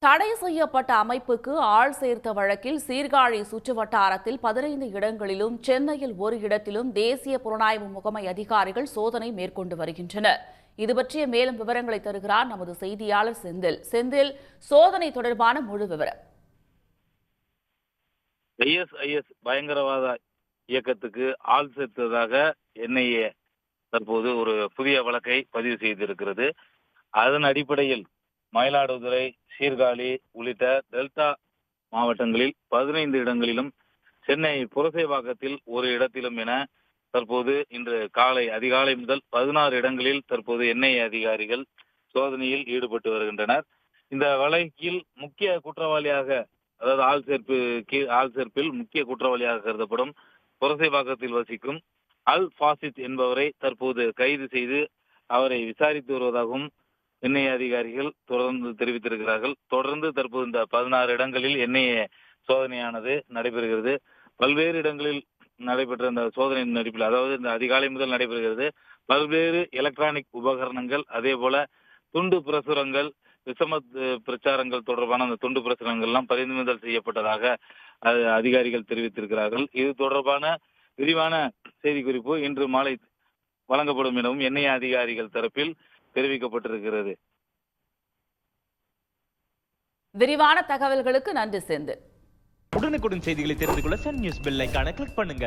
தடை செய்யப்பட்ட அமைப்புக்கு ஆள் சேர்த்த வழக்கில் சீர்காழி சுற்றுவட்டாரத்தில் 15 இடங்களிலும் சென்னையில் ஒரு இடத்திலும் தேசிய புலனாய்வு முகமை அதிகாரிகள் சோதனை மேற்கொண்டு வருகின்றனர். இது பற்றிய மேலும் விவரங்களை தருகிறார் நமது செய்தியாளர் செந்தில். செந்தில், சோதனை தொடர்பான முழு விவரம். ஐஎஸ்ஐஎஸ் பயங்கரவாத இயக்கத்துக்கு ஆள் சேர்த்ததாக என்ஐஏ தற்போது ஒரு புதிய வழக்கை பதிவு செய்திருக்கிறது. அதன் அடிப்படையில் மயிலாடுதுறை, சீர்காழி உள்ளிட்ட டெல்டா மாவட்டங்களில் 15 இடங்களிலும், சென்னை புரசைவாக்கத்தில் ஒரு இடத்திலும் என தற்போது இன்று அதிகாலை முதல் 16 இடங்களில் தற்போது என்ஐஏ அதிகாரிகள் சோதனையில் ஈடுபட்டு வருகின்றனர். இந்த வழக்கில் முக்கிய குற்றவாளியாக, அதாவது ஆள் சேர்ப்பில் முக்கிய குற்றவாளியாக கருதப்படும் புரசைவாக்கத்தில் வசிக்கும் அல் ஃபாசித் என்பவரை தற்போது கைது செய்து அவரை விசாரித்து வருவதாகவும் என்ஐஏ அதிகாரிகள் தொடர்ந்து தெரிவித்திருக்கிறார்கள். தொடர்ந்து தற்போது இந்த 16 இடங்களில் என்ஐஏ சோதனையானது நடைபெறுகிறது. பல்வேறு இடங்களில் நடைபெற்ற இந்த சோதனையின் அடிப்படையில், அதாவது இந்த அதிகாலை முதல் நடைபெறுகிறது. பல்வேறு எலக்ட்ரானிக் உபகரணங்கள், அதே போல துண்டு பிரசுரங்கள், விஷம பிரச்சாரங்கள் தொடர்பான அந்த துண்டு பிரசுரங்கள் எல்லாம் பறிமுதல் செய்யப்பட்டதாக அதிகாரிகள் தெரிவித்திருக்கிறார்கள். இது தொடர்பான விரிவான செய்திக்குறிப்பு இன்று மாலை வழங்கப்படும் எனவும் என்ஐஏ அதிகாரிகள் தரப்பில் தெரிவிக்கப்பட்டிருக்கிறது. விரிவான தகவல்களுக்கு நன்றி செந்தில். உடனுக்குடன் செய்திகளை தெரிந்து கொள்ள சன் நியூஸ் பெல் ஐகானை கிளிக் பண்ணுங்க.